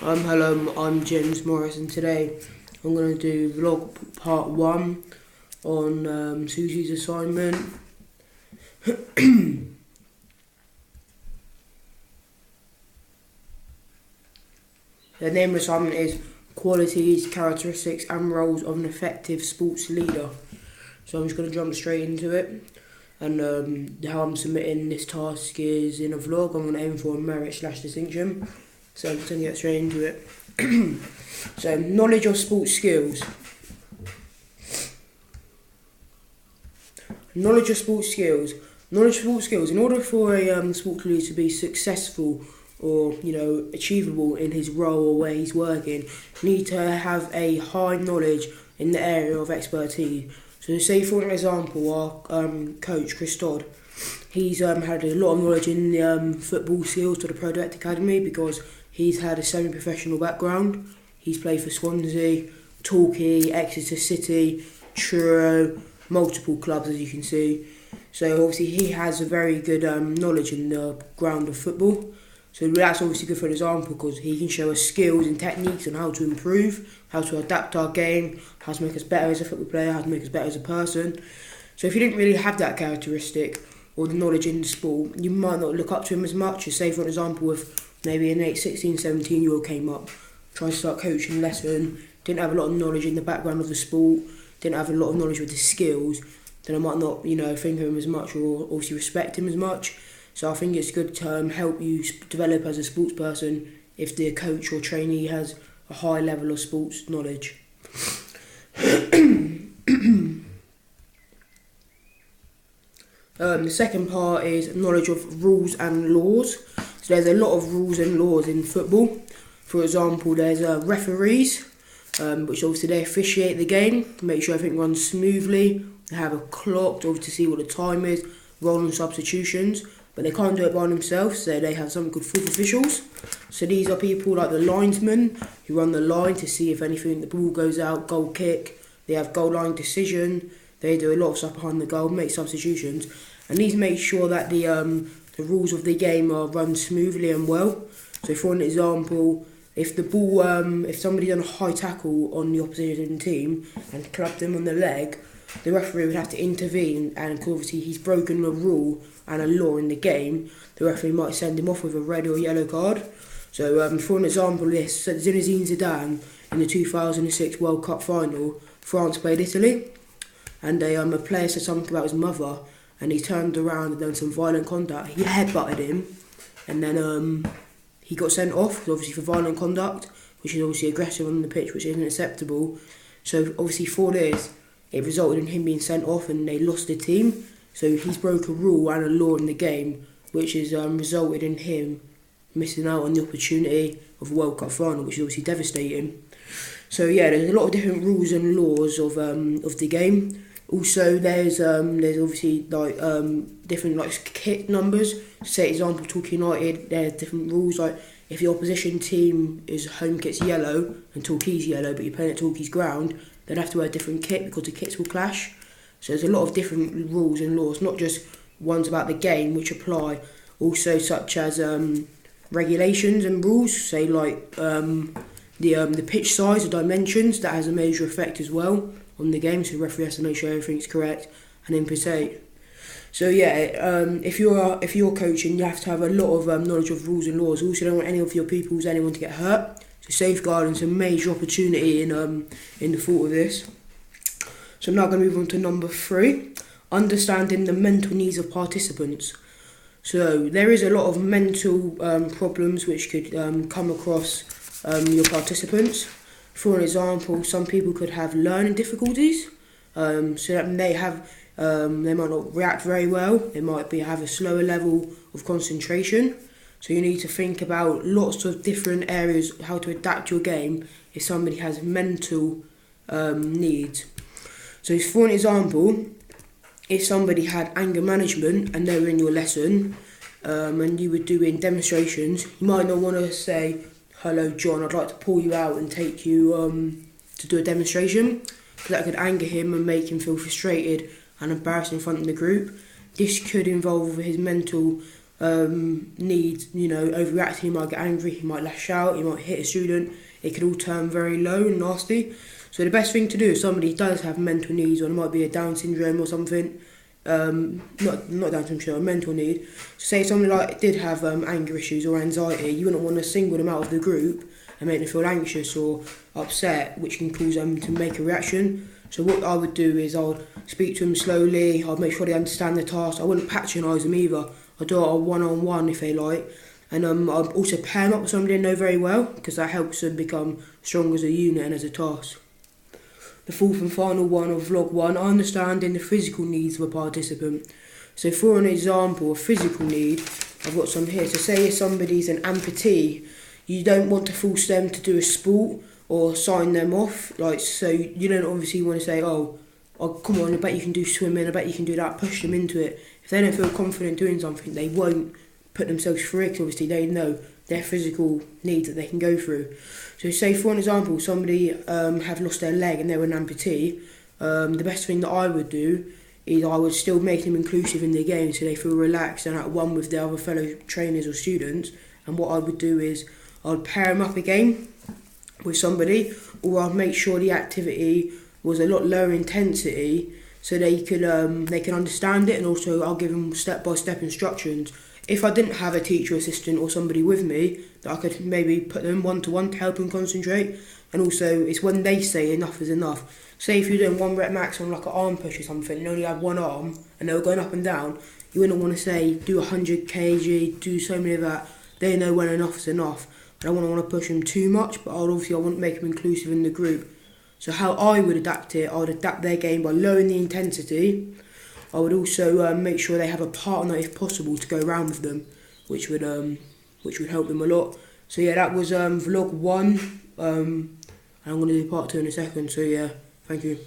Hello, I'm James Morris, and today I'm going to do vlog part 1 on Susie's assignment. The name of the assignment is Qualities, Characteristics and Roles of an Effective Sports Leader. So I'm just going to jump straight into it. And how I'm submitting this task is in a vlog. I'm going to aim for a merit/distinction. So I'm just going to get straight into it. So, knowledge of sports skills. Knowledge of sports skills. Knowledge of sports skills. In order for a sports leader to be successful or, achievable in his role or where he's working, you need to have a high knowledge in the area of expertise. So say for an example, our coach, Chris Dodd, he's had a lot of knowledge in the football skills to the Pro Direct Academy because he's had a semi-professional background. He's played for Swansea, Torquay, Exeter City, Truro, multiple clubs as you can see. So obviously he has a very good knowledge in the ground of football. So that's obviously good for an example because he can show us skills and techniques on how to improve, how to adapt our game, how to make us better as a football player, how to make us better as a person. So if you didn't really have that characteristic or the knowledge in the sport, you might not look up to him as much. Say for example, if maybe an 16, 17-year-old came up, tried to start coaching lesson, didn't have a lot of knowledge in the background of the sport, didn't have a lot of knowledge with the skills, then I might not, think of him as much or obviously respect him as much. So I think it's good to help you develop as a sports person if the coach or trainee has a high level of sports knowledge. The second part is knowledge of rules and laws. So there's a lot of rules and laws in football. For example, there's referees, which obviously they officiate the game, make sure everything runs smoothly. They have a clock to obviously see what the time is, rolling substitutions, but they can't do it by themselves, so they have something called fourth officials. So these are people like the linesmen who run the line to see if anything, the ball goes out, goal kick. They have goal line decision. They do a lot of stuff behind the goal, make substitutions, and these make sure that the rules of the game are run smoothly and well. So for an example, if the ball, if somebody done a high tackle on the opposition team and clubbed them on the leg, the referee would have to intervene, and obviously he's broken a rule and a law in the game, the referee might send him off with a red or yellow card. So for an example, this Zinedine Zidane in the 2006 World Cup final, France played Italy, and a player said something about his mother, and he turned around and done some violent conduct. He headbutted him, and then he got sent off, obviously for violent conduct, which is obviously aggressive on the pitch, which isn't acceptable. So obviously for this, it resulted in him being sent off and they lost the team. So he's broke a rule and a law in the game, which has resulted in him missing out on the opportunity of a World Cup final, which is obviously devastating. So yeah, there's a lot of different rules and laws of the game. Also, there's obviously different kit numbers. Say example, Torquay United, there are different rules. Like if the opposition team is home kit's yellow and Torquay's yellow, but you're playing at Torquay's ground, they'd have to wear a different kit because the kits will clash. So there's a lot of different rules and laws, not just ones about the game which apply. Also, such as regulations and rules. Say like the pitch size, the dimensions, that has a major effect as well on the game, so the referee has to make sure everything's correct and in pursuit. So yeah, if you're coaching, you have to have a lot of knowledge of rules and laws. Also, don't want any of your anyone to get hurt. So safeguarding is a major opportunity in the thought of this. So I'm now going to move on to number 3, understanding the mental needs of participants. So there is a lot of mental problems which could come across your participants. For an example, some people could have learning difficulties, so that they might not react very well. They might have a slower level of concentration. So you need to think about lots of different areas how to adapt your game if somebody has mental needs. So for an example, if somebody had anger management and they were in your lesson and you were doing demonstrations, you might not want to say, "Hello John, I'd like to pull you out and take you to do a demonstration," because that could anger him and make him feel frustrated and embarrassed in front of the group. This could involve his mental needs, overreacting. He might get angry, he might lash out, he might hit a student. It could all turn very low and nasty. So the best thing to do if somebody does have mental needs, or it might be a Down syndrome or something, not Down syndrome, a mental need. So say somebody did have anger issues or anxiety, you wouldn't want to single them out of the group and make them feel anxious or upset, which can cause them to make a reaction. So what I would do is I would speak to them slowly, I'd make sure they understand the task. I wouldn't patronise them either. I'd do it a one-on-one if they like. And I'd also pair them up with somebody they know very well, because that helps them become strong as a unit and as a task. The fourth and final one of vlog 1, understanding the physical needs of a participant. So for an example, a physical need, I've got some here. So say if somebody's an amputee, you don't want to force them to do a sport or sign them off. So you don't obviously want to say, oh, come on, I bet you can do swimming, I bet you can do that, push them into it. If they don't feel confident doing something, they won't put themselves through it, because obviously they know their physical needs that they can go through. So say for an example, somebody have lost their leg and they were an amputee, the best thing that I would do is I would still make them inclusive in the game so they feel relaxed and at one with their other fellow trainers or students. And what I would do is I'd pair them up again with somebody, or I'd make sure the activity was a lot lower intensity so they can understand it, and also I'll give them step-by-step instructions. If I didn't have a teacher assistant or somebody with me, that I could maybe put them one-to-one to help them concentrate. And also, it's when they say enough is enough. Say if you're doing 1 rep max on like an arm push or something, and you only have one arm, and they were going up and down, you wouldn't want to say, do 100 kg, do so many of that. They know when enough is enough. I don't want to push them too much, but I wouldn't make them inclusive in the group. So how I would adapt it, I would adapt their game by lowering the intensity. I would also make sure they have a partner if possible to go around with them, which would help them a lot. So yeah, that was vlog 1. And I'm going to do part 2 in a second. So yeah, thank you.